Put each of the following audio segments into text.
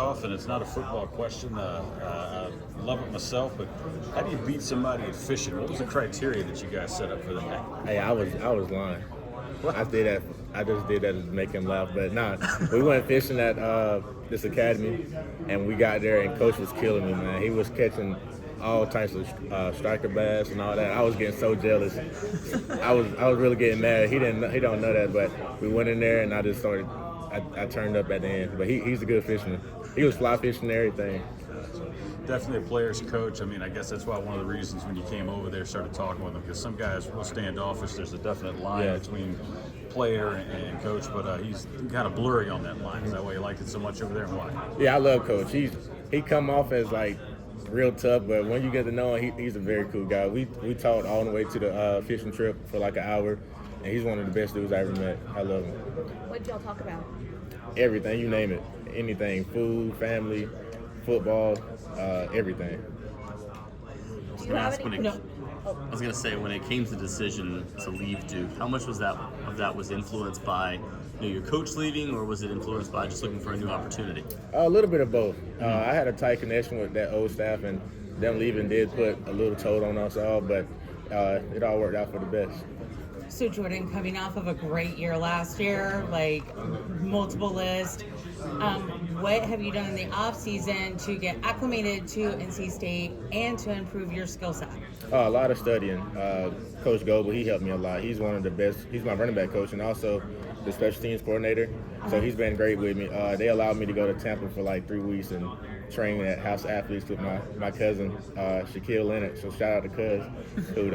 off, and it's not a football question. I love it myself, but how do you beat somebody at fishing? What was the criteria that you guys set up for that? Hey, I was lying. I did that. I just did that to make him laugh. But nah, we went fishing at this academy, and we got there, and Coach was killing me, man. He was catching all types of striker bass and all that. I was getting so jealous. I was really getting mad. He don't know that, but we went in there, and I just started. I turned up at the end. But he's a good fisherman. He was fly fishing and everything. Definitely a player's coach. I mean, I guess that's why one of the reasons when you came over there, started talking with him, because some guys will standoffish. There's a definite line between player and coach, but he's kind of blurry on that line. Is that why you liked it so much over there, and why? Yeah, I love Coach. He come off as like real tough, but when you get to know him, he's a very cool guy. We talked all the way to the fishing trip for like an hour, and he's one of the best dudes I ever met. I love him. What did y'all talk about? Everything, you name it. Anything, food, family, football, everything. Do you have any? I was gonna say, when it came to the decision to leave Duke, how much was that was influenced by your coach leaving, or was it influenced by just looking for a new opportunity? A little bit of both. I had a tight connection with that old staff, and them leaving did put a little toll on us all, but it all worked out for the best. So Jordan, coming off of a great year last year, like multiple lists, what have you done in the off season to get acclimated to NC State and to improve your skill set? A lot of studying. Coach Goebel, he helped me a lot. He's one of the best. He's my running back coach and also the special teams coordinator. So he's been great with me. They allowed me to go to Tampa for like 3 weeks and train at House Athletes with my cousin, Shaquille Leonard. So shout out to Cuz, who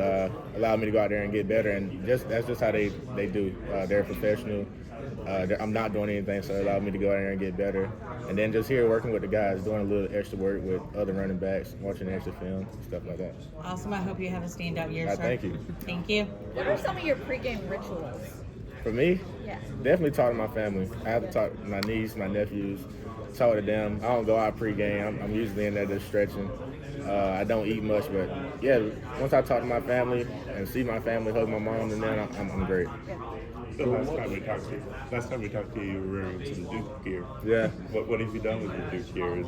allowed me to go out there and get better. And that's just how they do. They're professional. I'm not doing anything, so it allowed me to go out there and get better. And then just here working with the guys, doing a little extra work with other running backs, watching extra film, stuff like that. Awesome. I hope you have a standout year, sir. Thank you. Thank you. What are some of your pregame rituals? For me, Yeah. definitely talk to my family. I have to talk to my niece, my nephews, talk to them. I don't go out pregame. I'm usually in there just stretching. I don't eat much, but yeah, once I talk to my family and see my family, hug my mom, and then I'm great. The last time we talked to you, you were wearing some Duke gear. Yeah. What have you done with the Duke gear? Is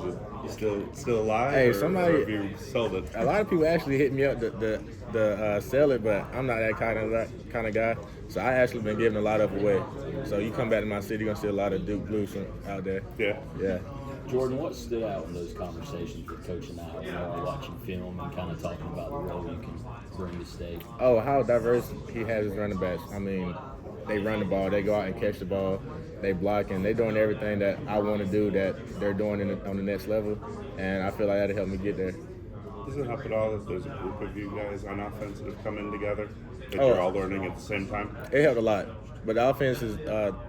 it still alive? Hey, or have you sold it? A lot of people actually hit me up to sell it, but I'm not that kind of guy. So I actually been giving a lot of away. So you come back to my city, you're gonna see a lot of Duke blues out there. Yeah. Jordan, what stood out in those conversations with Coach and I, watching film and kind of talking about the role you can bring to state? Oh, how diverse he has his running backs. I mean, they run the ball, they go out and catch the ball, they block, and they're doing everything that I want to do that they're doing on the next level, and I feel like that'll help me get there. Does it help at all that there's a group of you guys on offense that have come in together, that you're all learning at the same time? It helped a lot, but the offense is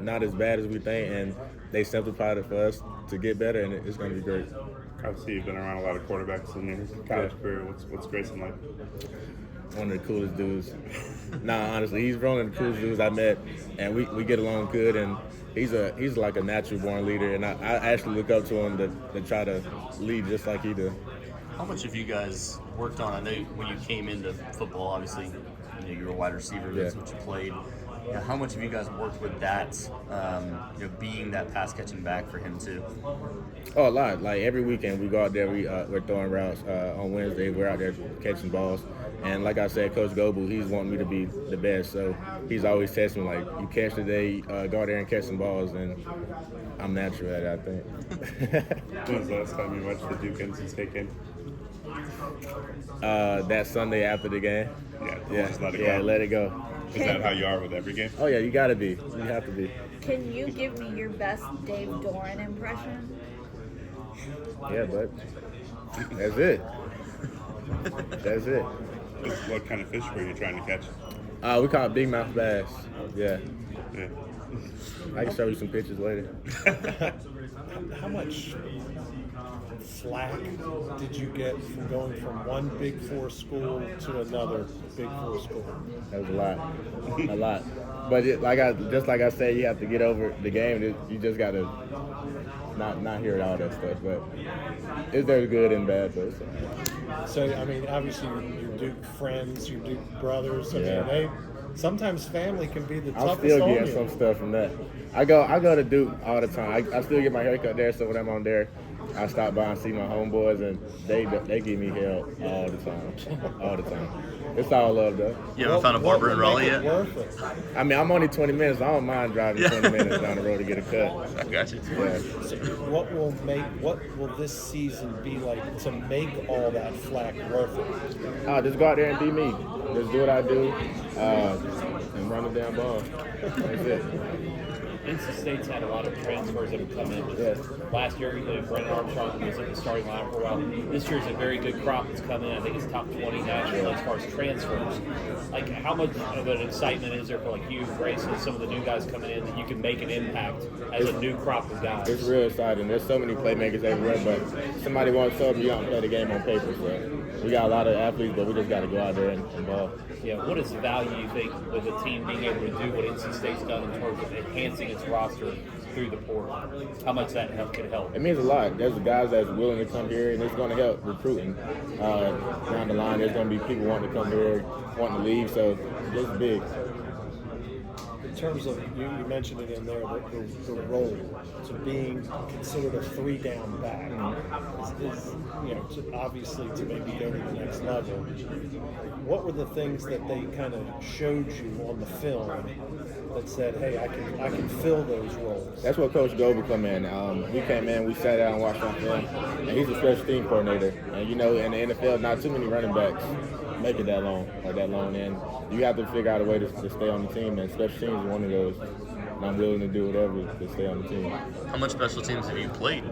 not as bad as we think, and they simplified it for us to get better, and it's going to be great. Obviously, you've been around a lot of quarterbacks in your college career. What's Grayson like? One of the coolest dudes. Nah, honestly, he's one of the coolest dudes I met, and we get along good, and he's like a natural born leader, and I actually look up to him to try to lead just like he does. How much have you guys worked on? I know when you came into football, obviously, you were a wide receiver. That's what you played. How much have you guys worked with that? Being that pass catching back for him too. Oh, a lot. Like every weekend we go out there. We're throwing routes. On Wednesday we're out there catching balls. And like I said, Coach Goebel, he's wanting me to be the best. So he's always testing me like, you catch today, go out there and catch some balls, and I'm natural at it, I think. When was the last time you watched the Duke NC State game? That Sunday after the game. Just let it go. Let it go. Is that how you are with every game? Oh yeah, you gotta be. You have to be. Can you give me your best Dave Doran impression? Yeah, but that's it. That's it. What kind of fish were you trying to catch? We caught big mouth bass. Yeah. Yeah. I can show you some pictures later. How much flack did you get from going from one Big Four school to another Big Four school? That was a lot. But like I said, you have to get over the game. You just gotta not hear all that stuff. But there's good and bad. But so I mean, obviously your Duke friends, your Duke brothers. I mean, sometimes family can be the toughest on you. I'm still getting some stuff from that. I go to Duke all the time. I still get my haircut there, so when I'm on there, I stop by and see my homeboys, and they give me hell all the time, all the time. It's all love though. You haven't found a barber in Raleigh yet? I mean, I'm only 20 minutes. I don't mind driving 20 minutes down the road to get a cut. I got you. Yeah. So what will this season be like to make all that flack worth it? Just go out there and be me. Just do what I do, and run the damn ball. That's it. NC State's had a lot of transfers that have come in. Yes. Last year, Brennan Armstrong was in the starting line for a while. This year's a very good crop that's come in. I think it's top 20 nationally as far as transfers. Like, how much of an excitement is there for like you, Grayson, some of the new guys coming in that you can make an impact as a new crop of guys? It's real exciting. There's so many playmakers everywhere, but somebody wants something, you don't play the game on paper. So we got a lot of athletes, but we just got to go out there and ball. Yeah, what is the value you think with a team being able to do what NC State's done in terms of enhancing its roster through the portal? How much that could help? It means a lot. There's guys that's willing to come here, and it's going to help recruiting. Down the line, there's going to be people wanting to come here, wanting to leave, so it's big. In terms of, you mentioned it in there, the role, to being considered a 3-down back is obviously to maybe go to the next level. What were the things that they kind of showed you on the film that said, hey, I can fill those roles? That's what Coach Goble come in. We came in, we sat down and watched our film, and he's a special team coordinator. And in the NFL, not too many running backs make it that long, and you have to figure out a way to stay on the team, and special teams is one of those. And I'm willing to do whatever to stay on the team. How much special teams have you played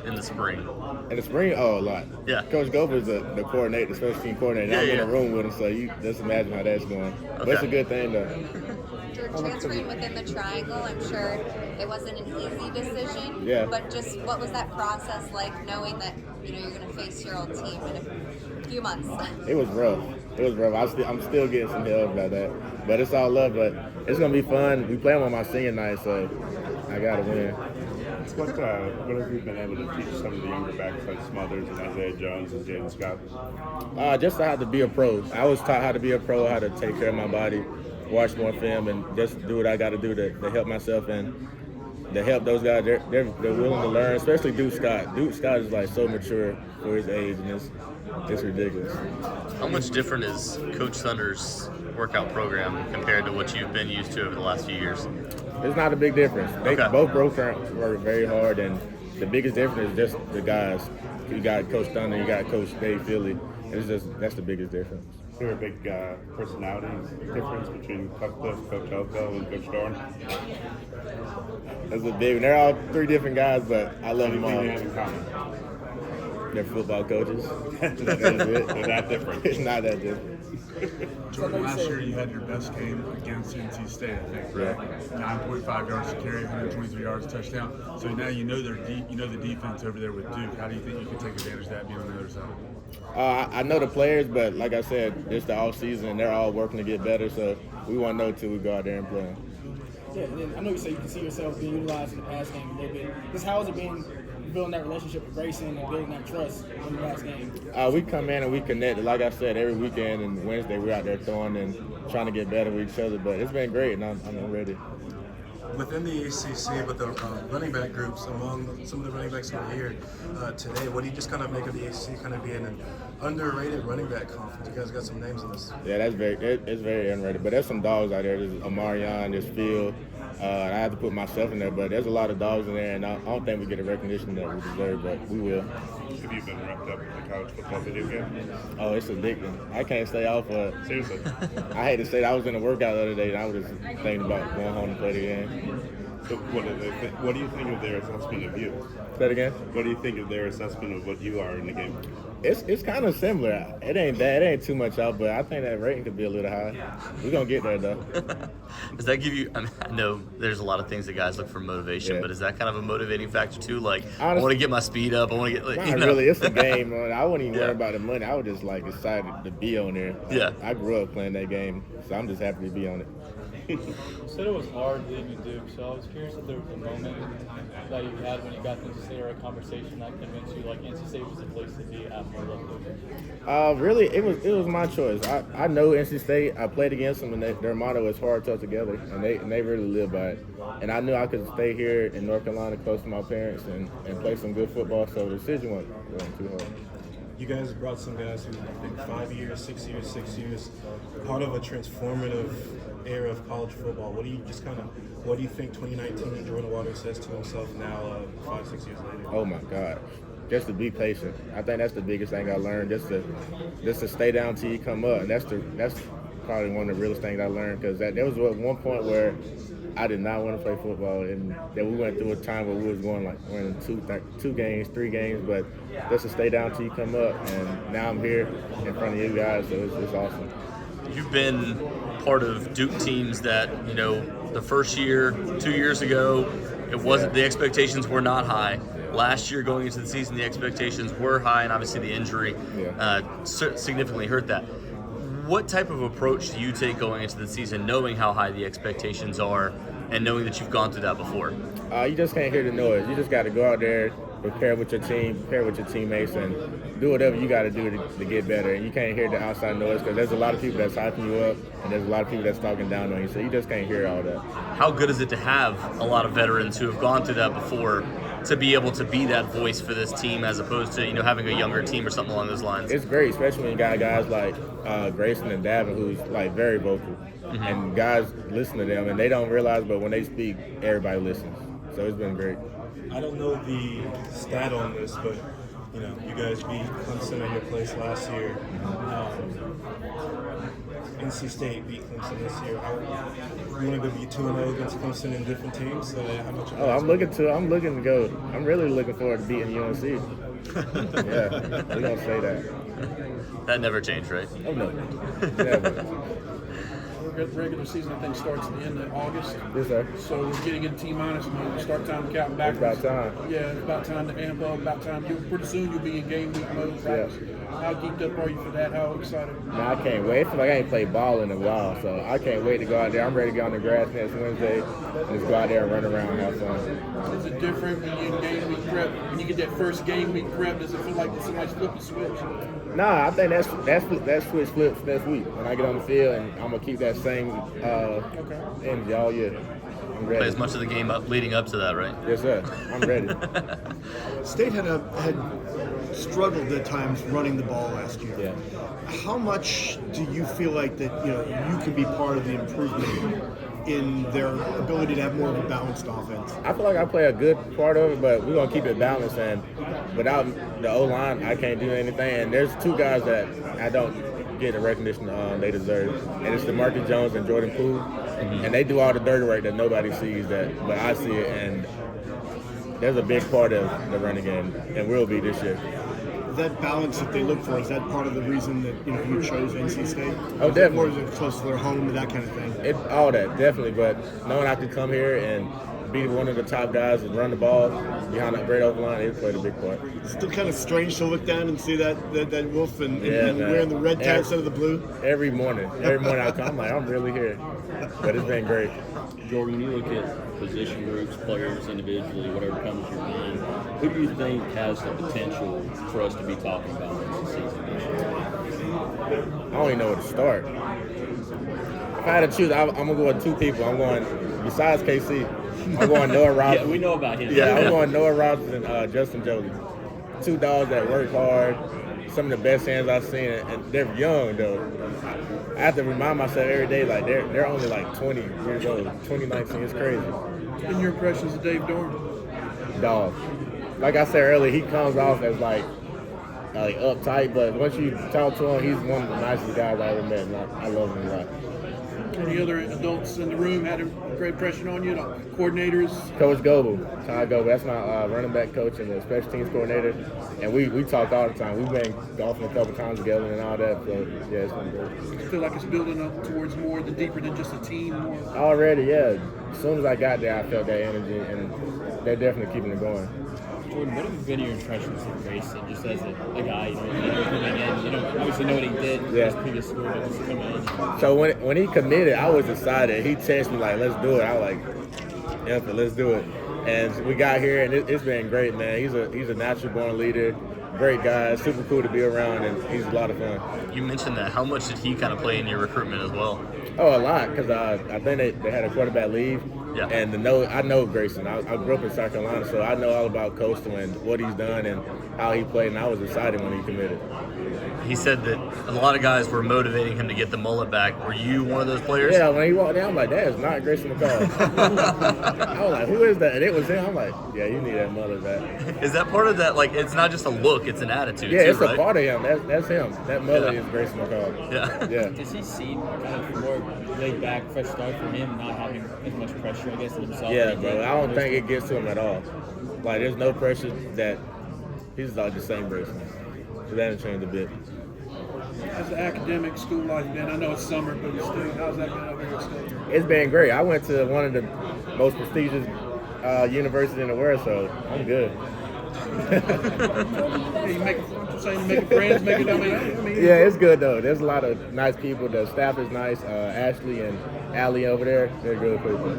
in the spring? In the spring, a lot. Yeah. Coach Goble is the coordinator, the special team coordinator. I'm in a room with him, so you just imagine how that's going. But it's a good thing, though. Transferring within the triangle, I'm sure it wasn't an easy decision. Yeah. But just what was that process like, knowing that you're going to face your old team in a few months? It was rough. I'm still getting some help about that, but it's all love. But it's gonna be fun. We play them on my senior night, so I gotta win. What have you been able to teach some of the younger backs like Smothers and Isaiah Jones and Jaden Scott? Just how to be a pro. I was taught how to be a pro, how to take care of my body, watch more film, and just do what I got to do to help myself and to help those guys. They're willing to learn, especially Duke Scott. Duke Scott is like so mature for his age, and it's ridiculous. How much different is Coach Thunder's workout program compared to what you've been used to over the last few years? It's not a big difference. Both programs work very hard, and the biggest difference is just the guys. You got Coach Thunder, you got Coach Dave Philly. That's the biggest difference. Is there a big personality difference between Coach Elko, and Coach Dorn? That's a big one. They're all three different guys, but I love them all. What do you think they have in common? They're football coaches. They're that different. It's not that different. Jordan, last year you had your best game against NC State, I think, right? 9.5 yards to carry, 123 yards touchdown. So now you know the defense over there with Duke. How do you think you can take advantage of that being on the other side? I know the players, but like I said, it's the off season, and they're all working to get better. So we won't know till we go out there and play them. Yeah, and then I know you say you can see yourself being utilized in the pass game a little bit. Just how has it been building that relationship with Grayson and building that trust in the last game? We come in and we connect. Like I said, every weekend and Wednesday we're out there throwing and trying to get better with each other. But it's been great, and I'm ready. Within the ACC, with the running back groups, among some of the running backs over here today, what do you just kind of make of the ACC kind of being an underrated running back conference? You guys got some names in this. Yeah, it's very underrated. But there's some dogs out there. There's Amarion, there's Phil. I have to put myself in there, but there's a lot of dogs in there, and I don't think we get the recognition that we deserve, but we will. Have you been wrapped up with the college football video game? Oh, it's addicting. I can't stay off of it. Seriously? I hate to say that. I was in a workout the other day, and I was just thinking about going home to play the game. So what do you think of their assessment of you? Say that again? What do you think of their assessment of what you are in the game? It's kind of similar. It ain't bad. It ain't too much out, but I think that rating could be a little high. We're going to get there, though. Does that give you, I know there's a lot of things that guys look for motivation, but is that kind of a motivating factor too? Like, honestly, I want to get my speed up. I want to get, like, not really. It's a game. I wouldn't even worry about the money. I was just, excited to be on there. Yeah. I grew up playing that game, so I'm just happy to be on it. You said it was hard leaving Duke, so I was curious if there was a moment that you had when you got to NC State or a conversation that convinced you like NC State was the place to be after you left Duke. Really, it was my choice. I know NC State. I played against them, and their motto is hard, tough, together, and they really live by it. And I knew I could stay here in North Carolina, close to my parents, and play some good football. So the decision wasn't too hard. You guys brought some guys who I think 5 years, 6 years, part of a transformative era of college football. What do you think 2019 Jordan Waters says to himself now, 5, 6 years later? Oh my God. Just to be patient. I think that's the biggest thing I learned. Just to stay down till you come up, and that's probably one of the realest things I learned, because there was one point where I did not want to play football, and then we went through a time where we was going like winning 2 games, 3 games, but just to stay down till you come up, and now I'm here in front of you guys, so it's awesome. You've been part of Duke teams that, the first year, 2 years ago, it wasn't, the expectations were not high. Last year going into the season, the expectations were high, and obviously the injury significantly hurt that. What type of approach do you take going into the season, knowing how high the expectations are and knowing that you've gone through that before? You just can't hear the noise. You just got to go out there, prepare with your team, prepare with your teammates, and do whatever you got to do to get better. And you can't hear the outside noise, because there's a lot of people that's hyping you up, and there's a lot of people that's talking down on you, so you just can't hear all that. How good is it to have a lot of veterans who have gone through that before to be able to be that voice for this team, as opposed to having a younger team or something along those lines? It's great, especially when you got guys like Grayson and Davin, who's like very vocal, and guys listen to them, and they don't realize, but when they speak, everybody listens. So it's been great. I don't know the stat on this, but you guys beat Clemson at your place last year. NC State beat Clemson this year. You want to go be 2-0 against Clemson in different teams? How much? I'm looking to go. I'm really looking forward to beating UNC. Yeah, we're gonna say that. That never changed, right? Oh no, never. The regular season, I think, starts at the end of August. Yes, sir. So we're getting into T-minus mode. Start time counting backwards. It's about time. Yeah, it's about time to amp up. About time. Pretty soon you'll be in game week mode. Right? Yeah. How geeked up are you for that? How excited? I can't wait. I feel like I ain't played ball in a while, so I can't wait to go out there. I'm ready to get on the grass next Wednesday and just go out there and run around and have fun. Is it different when you're in game week prep? When you get that first game week prep, does it feel like somebody's flipping a switch? Nah, I think that switch flips next week when I get on the field, and I'm gonna keep that same energy all year. I'm ready. Play as much of the game leading up to that, right? Yes, sir. I'm ready. State had struggled at times running the ball last year. Yeah. How much do you feel like that you can be part of the improvement in their ability to have more of a balanced offense? I feel like I play a good part of it, but we're gonna keep it balanced. And without the O-line, I can't do anything. And there's 2 guys that I don't get the recognition they deserve, and it's DeMarcus Jones and Jordan Poole. And they do all the dirty work that nobody sees, but I see it, and there's a big part of the running game, and will be this year. That balance that they look for, is that part of the reason that you chose NC State? Oh, definitely. Or is it close to their home and that kind of thing? All that, definitely. But knowing I could come here and be one of the top guys and run the ball behind that great open line, it played a big part. It's still kind of strange to look down and see that Wolf and wearing the red tie instead of the blue. Every morning I come, I'm like, I'm really here. But it's been great. Jordan, when you look at position groups, players individually, whatever comes to your mind, who do you think has the potential for us to be talking about this season? I don't even know where to start. If I had to choose, I'm going to go with 2 people. I'm going, besides KC, I'm going Noah Robinson. Yeah, we know about him. Yeah, I'm going Noah Robinson and Justin Jolie. 2 dogs that work hard, some of the best hands I've seen, and they're young, though. I have to remind myself every day, like, they're only like 20 years old, 2019, it's crazy. And your impressions of Dave Dorn? Dog. Like I said earlier, he comes off as like uptight, but once you talk to him, he's one of the nicest guys I ever met, and I love him a lot. Any other adults in the room had a great impression on you? Coordinators? Coach Goebel, Ty Goebel, that's my running back coach and the special teams coordinator, and we talk all the time. We've been golfing a couple times together and all that, so yeah, it's been good. I feel like it's building up towards more deeper than just a team. Already, yeah. As soon as I got there, I felt that energy, and they're definitely keeping it going. Jordan, what have been your impressions of Grayson, just as a guy, you know, coming in? You know, obviously know what he did in his previous school, but just come in. So when he committed, I was excited. He texted me like, "Let's do it." I was like, "Yeah, let's do it." And we got here, and it's been great, man. He's a natural born leader. Great guy, super cool to be around, and he's a lot of fun. You mentioned that. How much did he kind of play in your recruitment as well? Oh, a lot, because I think they had a quarterback leave. Yeah. And I know Grayson. I grew up in South Carolina, so I know all about Coastal and what he's done and how he played, and I was excited when he committed. He said that a lot of guys were motivating him to get the mullet back. Were you one of those players? Yeah, when he walked down, I'm like, that is not Grayson McCall. I was like, who is that? And it was him. I'm like, yeah, you need that mullet back. Is that part of that? Like, it's not just a look; it's an attitude. Yeah, too, it's right? a part of him. That's him. That mullet is Grayson McCall. Yeah. Does he seem kind of more laid back, fresh start from him, not having as much pressure, I guess, on himself? Yeah, bro. I don't think it gets to him at all. Like, there's no pressure that he's like the same Grayson. So that hasn't changed a bit. How's the academic school life been? I know it's summer, but still, how's that been over here at school? It's been great. I went to one of the most prestigious universities in the world, so I'm good. Hey, you making friends, making I mean, yeah, it's good though. There's a lot of nice people. The staff is nice. Ashley and Allie over there, they're good people.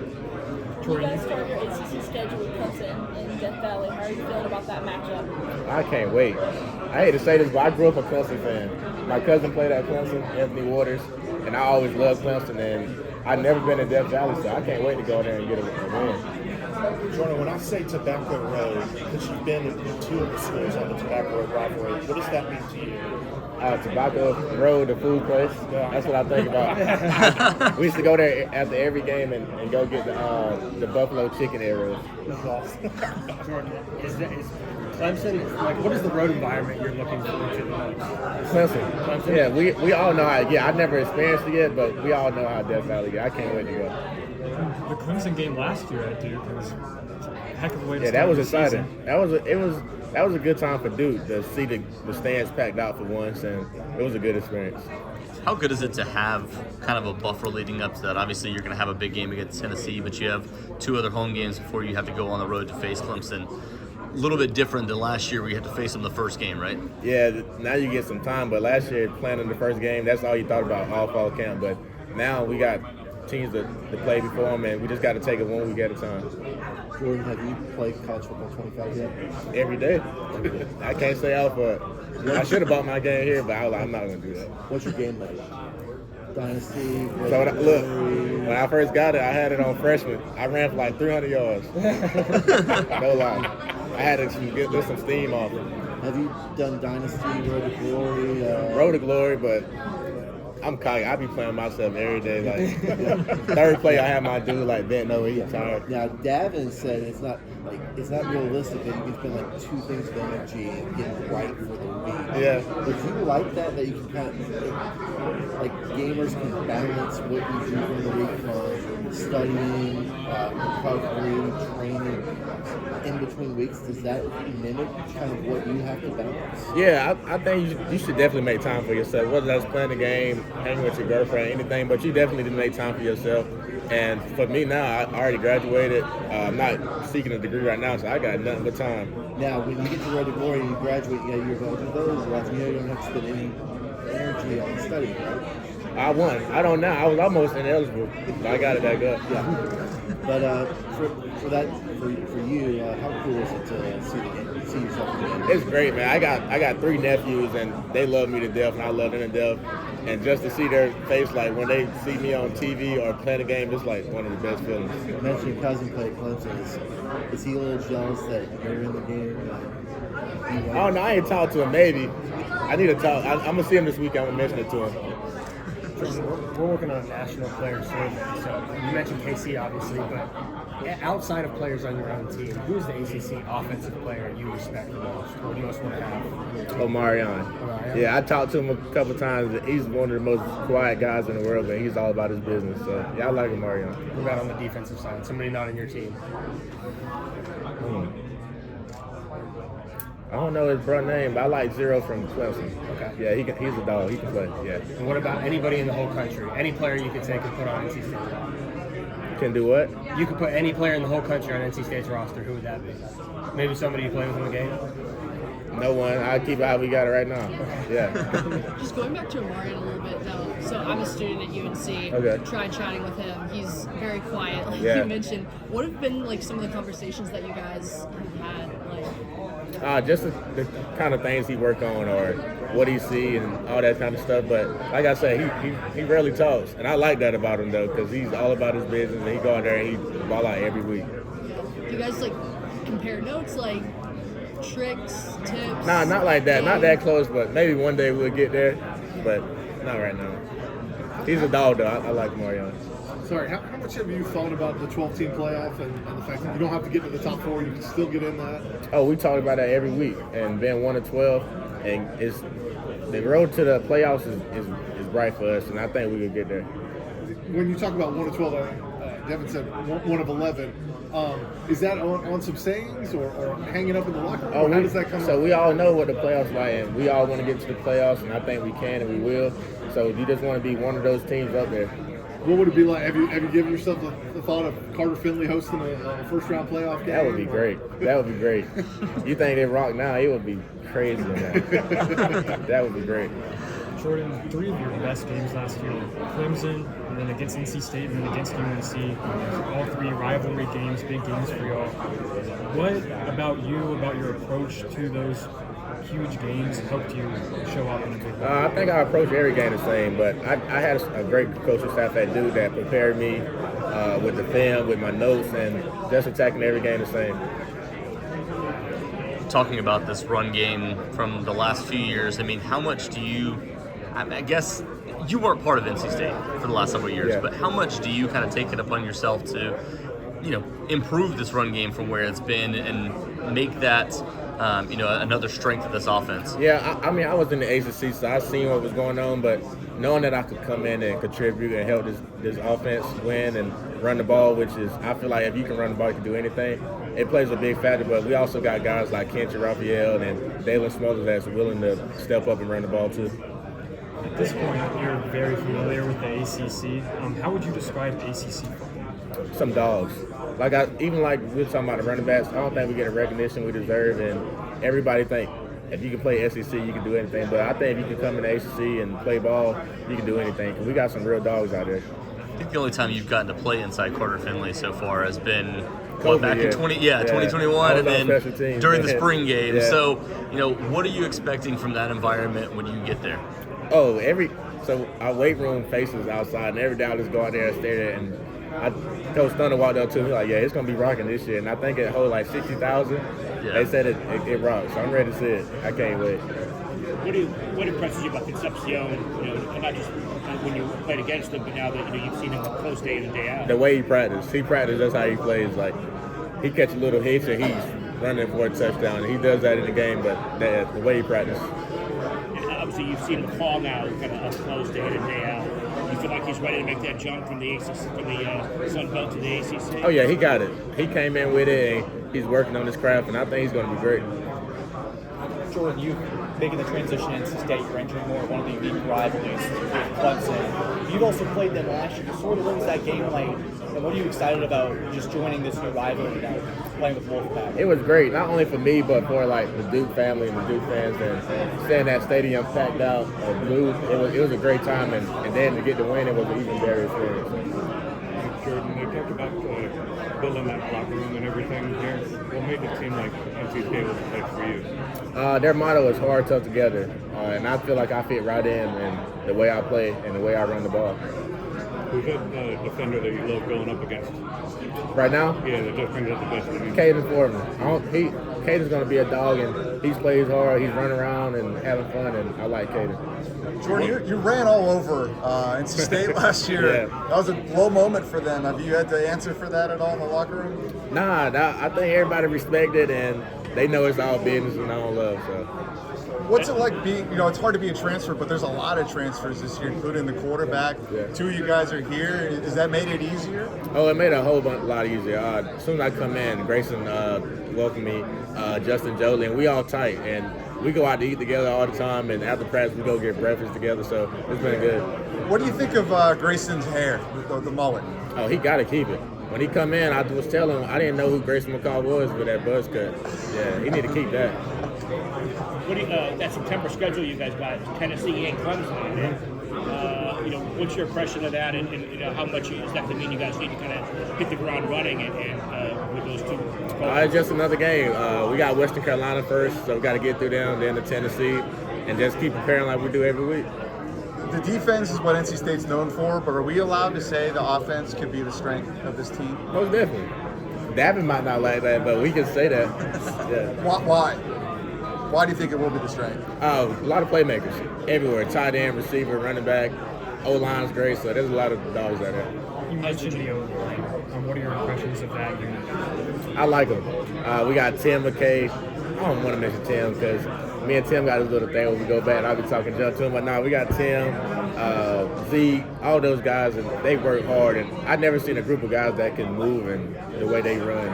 You guys start your ACC schedule with Clemson in Death Valley. How are you feeling about that matchup? I can't wait. I hate to say this, but I grew up a Clemson fan. My cousin played at Clemson, Anthony Waters, and I always loved Clemson, and I've never been to Death Valley, so I can't wait to go there and get a win. Jordan, when I say Tobacco Road, because you've been in two of the schools on the Tobacco Road rivalry, what does that mean to you? Tobacco Road, the food place. That's what I think about. We used to go there after every game and go get the buffalo chicken arrows. Jordan, is Clemson, like, what is the road environment you're looking forward to the most? Clemson. Yeah, we all know how. Yeah, I've never experienced it yet, but we all know how Death Valley get. I can't wait to go. The Clemson game last year at Duke was a heck of a way to start that was the exciting. season. That was a good time for Duke to see the stands packed out for once, and it was a good experience. How good is it to have kind of a buffer leading up to that? Obviously, you're going to have a big game against Tennessee, but you have two other home games before you have to go on the road to face Clemson. A little bit different than last year where you had to face them the first game, right? Yeah, now you get some time, but last year planning the first game, that's all you thought about all fall camp. But now we got teams to play before them, and we just got to take it 1 week at a time. Jordan, have you played college football 25 yet? Every day. I can't stay out for it. I should have bought my game here, but I'm not going to do that. What's your game like? Dynasty? So when I first got it, I had it on freshman. I ran for like 300 yards. No lie. I had to get some steam off it. Have you done Dynasty, Road to Glory? Road to Glory, but I'm cocky. I be playing myself every day. Like third play, I have my dude like bent over. He's tired. Now, Davin said it's not realistic that you can spend like 2 things of energy and get it right for the week. Yeah. But do you like that you can kind of like gamers can balance what you do in the week from studying, recovery, training in between weeks? Does that mimic kind of what you have to balance? Yeah, I think you should definitely make time for yourself. Whether that's playing the game, hanging with your girlfriend, anything, but you definitely need to make time for yourself. And for me now, I already graduated. I'm not seeking a degree right now, so I got nothing but time. Now, when you get to Road to Glory and you graduate, you got your vote of those left. You know you don't have to spend any energy on studying, right? I won. I don't know. I was almost ineligible, but I got it back up. Yeah. But for you, how cool is it to see yourself in the game? It's great, man. I got 3 nephews, and they love me to death, and I love them to death. And just to see their face, like when they see me on TV or playing a game, it's like one of the best feelings. You mentioned your cousin played Clemson. Is he a little jealous that you're in the game? I don't know. I ain't talked to him. Maybe I need to talk. I'm gonna see him this week. I'm gonna mention it to him. We're working on a national player survey. So you mentioned KC, obviously, but outside of players on your own team, who is the ACC offensive player you respect the most, or you most want to have? Omarion. Yeah, I talked to him a couple times. He's one of the most quiet guys in the world, but he's all about his business. So yeah, I like Omarion. What about on the defensive side? Somebody not on your team? I don't know his brother name, but I like Zero from Clemson. Okay. Yeah, he's a dog. He can play. Yeah. And what about anybody in the whole country? Any player you could take and put on NC State? Can do what? You could put any player in the whole country on NC State's roster. Who would that be? Maybe somebody you play with in the game? No one. I keep it how we got it right now. Yeah. Just going back to Amarian a little bit, though. So I'm a student at UNC. Okay. Tried chatting with him. He's very quiet, like Yeah. you mentioned. What have been like some of the conversations that you guys have had? Like, Just the kind of things he work on or what he see and all that kind of stuff. But like I said, he rarely talks, and I like that about him though, because he's all about his business and he go out there and he ball out every week. do you guys like compare notes, like tricks, tips? Nah, not like that. Not that close, but maybe one day we'll get there. But not right now. He's a dog though. I like Mario. Sorry, how much have you thought about the 12-team playoff and the fact that you don't have to get to the top 4, you can still get in that? Oh, we talk about that every week, and being 1 of 12, and it's the road to the playoffs is bright for us, and I think we could get there. When you talk about 1 of 12, Devin said 1 of 11. Is that on some sayings or hanging up in the locker room? How does that come So up? we all know what the playoffs like, and we all want to get to the playoffs, and I think we can and we will. So you just want to be one of those teams up there. What would it be like? Have you given yourself the thought of Carter Finley hosting a first-round playoff game? That would be great. That would be great. You think they rock now? It would be crazy. That would be great. Jordan, 3 of your best games last year were Clemson, and then against NC State, and then against UNC. All 3 rivalry games, big games for y'all. What about you, about your approach to those huge games, helped you show up in a big way? I think I approach every game the same, but I had a great coaching staff at Duke that prepared me with the film, with my notes, and just attacking every game the same. Talking about this run game from the last few years, I mean, how much do you, I guess you weren't part of NC State for the last several years, but how much do you kind of take it upon yourself to, improve this run game from where it's been and make that, another strength of this offense? Yeah, I mean, I was in the ACC, so I seen what was going on, but knowing that I could come in and contribute and help this offense win and run the ball, which is, I feel like if you can run the ball, you can do anything. It plays a big factor, but we also got guys like Kenton Raphael and Dalen Smothers that's willing to step up and run the ball too. At this point, you're very familiar with the ACC. How would you describe ACC football? Some dogs. Even like we were talking about the running backs, I don't think we get the recognition we deserve, and everybody think if you can play SEC, you can do anything. But I think if you can come in the ACC and play ball, you can do anything. Cause we got some real dogs out there. I think the only time you've gotten to play inside Carter Finley so far has been COVID, back in 2021, and then during the spring game. Yeah. So, what are you expecting from that environment when you get there? Oh, so our weight room faces outside, and every day I just go out there and stare at it. And Coach Thunder walked up to me like, yeah, it's going to be rocking this year. And I think it holds like 60,000. Yeah. They said it rocks. So I'm ready to see it. I can't wait. What impresses you about Concepcion, and not just when you played against him, but now that you've seen him up close day in and day out? The way he practices. That's how he plays. Like, he catches little hits and he's running for a touchdown. And he does that in the game, but the way he practices. Obviously, you've seen him fall now, kind of up close day in and day out. You feel like he's ready to make that jump from the Sun Belt to the ACC? Oh yeah, he got it. He came in with it, and he's working on his craft, and I think he's going to be great. Jordan, you making the transition into State, you're entering more one of the unique rivalries with Clemson. You've also played them last year. Sort of what was that game like? And what are you excited about just joining this new rivalry now, playing with Wolfpack? It was great, not only for me, but for like the Duke family and the Duke fans, and seeing that stadium packed out of blue. It was a great time, and then to get the win, it was an even better experience. Jordan, they talked about building that locker room and everything here. What made it seem like NC State was a place for you? Their motto is hard, tough, together, and I feel like I fit right in the way I play and the way I run the ball. Who's that defender that you love going up against? Right now? Yeah, the defender the best of you. Caden Foreman. Caden's going to be a dog, and he plays hard. He's running around and having fun, and I like Caden. Jordan, you ran all over NC State last year. Yeah. That was a low moment for them. Have you had to answer for that at all in the locker room? Nah, I think everybody respects it, and they know it's all business and all love. So. What's it like being, it's hard to be a transfer, but there's a lot of transfers this year, including the quarterback. Yeah. 2 of you guys are here. Has that made it easier? Oh, it made it a whole lot easier. As soon as I come in, Grayson welcomed me, Justin Jolie, and we all tight. And we go out to eat together all the time, and after practice we go get breakfast together. So it's been good. What do you think of Grayson's hair, the mullet? Oh, he got to keep it. When he come in, I was telling him I didn't know who Grayson McCall was with that buzz cut. Yeah, he need to keep that. What do you, that September schedule you guys got, Tennessee and Clemson, and what's your impression of that, and how much does that mean you guys need to kind of hit the ground running and with those two? It's just another game. We got Western Carolina first, so we got to get through them, then to Tennessee, and just keep preparing like we do every week. The defense is what NC State's known for, but are we allowed to say the offense could be the strength of this team? Most definitely. Davin might not like that, but we can say that. Yeah. Why? Why do you think it will be the strength? A lot of playmakers everywhere. Tight end, receiver, running back. O-line's great, so there's a lot of dogs out there. You mentioned the O-line. What are your impressions of that unit? I like them. We got Tim McKay. I don't want to mention Tim because me and Tim got this little thing when we go back. I'll be talking junk to him, but no, we got Tim, Zeke, all those guys, and they work hard. And I've never seen a group of guys that can move and the way they run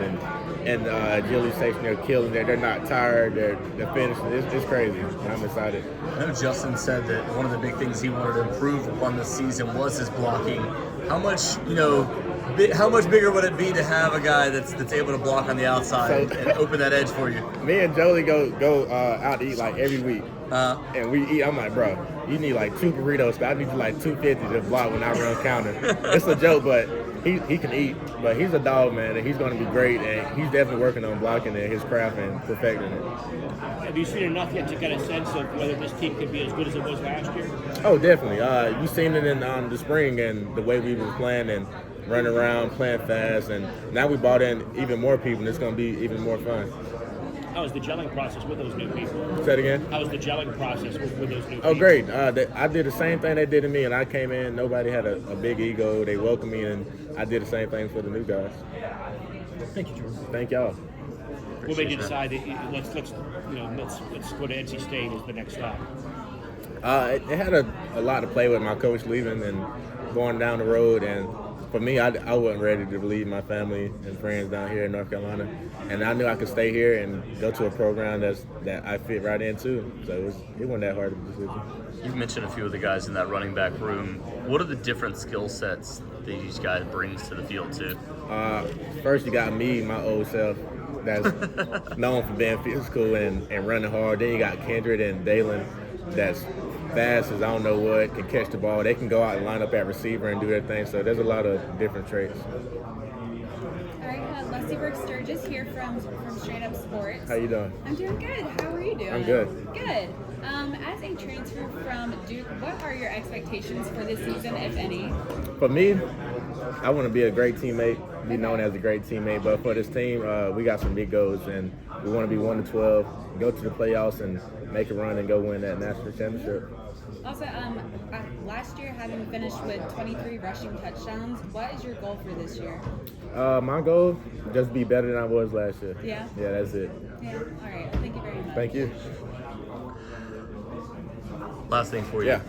and agility station. They're killing it. They're not tired. They're finishing. It's crazy. I'm excited. I know Justin said that one of the big things he wanted to improve upon this season was his blocking. How much bigger would it be to have a guy that's able to block on the outside and open that edge for you? Me and Jolie go out to eat like every week, and we eat. I'm like, bro, you need like 2 burritos. I need like 250 to block when I run counter. It's a joke, but he can eat. But he's a dog, man, and he's going to be great. And he's definitely working on blocking and his craft and perfecting it. Have you seen enough yet to get a sense of whether this team could be as good as it was last year? Oh, definitely. You've seen it in the spring and the way we were playing and running around, playing fast, and now we brought in even more people, and it's going to be even more fun. How was the gelling process with those new people? Say it again? How was the gelling process with those new people? Oh, great. I did the same thing they did to me, and I came in, nobody had a big ego. They welcomed me, and I did the same thing for the new guys. Thank you, Jordan. Thank y'all. What made you decide that let's go to NC State as the next stop? It had a lot to play with my coach leaving and going down the road, and for me, I wasn't ready to leave my family and friends down here in North Carolina, and I knew I could stay here and go to a program that I fit right into. So it wasn't that hard of a decision. You've mentioned a few of the guys in that running back room. What are the different skill sets these guys brings to the field too? First, you got me, my old self, that's known for being physical and running hard. Then you got Kendrick and Dalen, that's fast as I don't know what, can catch the ball. They can go out and line up at receiver and do their thing. So there's a lot of different traits. All right, Leslie Burke-Sturgis here from Straight Up Sports. How you doing? I'm doing good. How are you doing? I'm good. Good. As a transfer from Duke, what are your expectations for this season, if any? For me, I want to be a great teammate, be known as a great teammate. But for this team, we got some big goals, and we want to be 1-12, go to the playoffs, and make a run and go win that national championship. Also, last year having finished with 23 rushing touchdowns, what is your goal for this year? My goal, just be better than I was last year. Yeah? Yeah, that's it. Yeah. All right. Thank you very much. Thank you. Last thing for you. Yeah.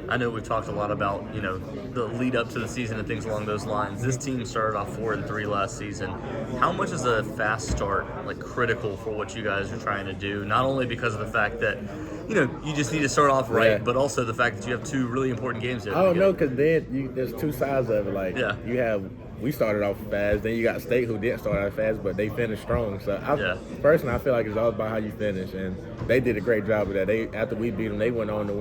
I know we've talked a lot about, the lead up to the season and things along those lines. This team started off 4-3 last season. How much is a fast start critical for what you guys are trying to do? Not only because of the fact that, you just need to start off right, but also the fact that you have 2 really important games here. Oh, no, because then there's 2 sides of it. We started off fast, then you got State who didn't start out fast, but they finished strong. So personally, I feel like it's all about how you finish, and they did a great job of that. After we beat them, they went on to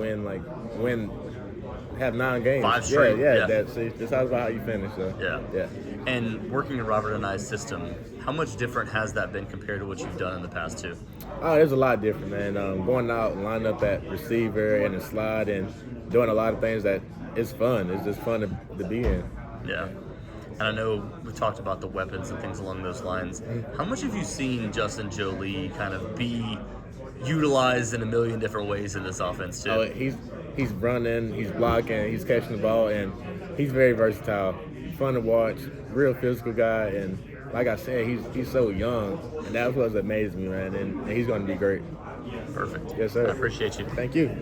have 9 games. 5 straight. That's all about how you finish. So. Yeah. And working in Robert and I's system, how much different has that been compared to what you've done in the past too? Oh, there's a lot different, man. Going out and lining up at receiver and the slide and doing a lot of things that it's fun. It's just fun to be in. Yeah. And I know we talked about the weapons and things along those lines. How much have you seen Justin Jolie kind of be utilized in a million different ways in this offense too? Oh, he's running, he's blocking, he's catching the ball, and he's very versatile. Fun to watch, real physical guy, and like I said, he's so young, and that's what amazed me, man. And he's going to be great. Perfect. Yes, sir. I appreciate you. Thank you.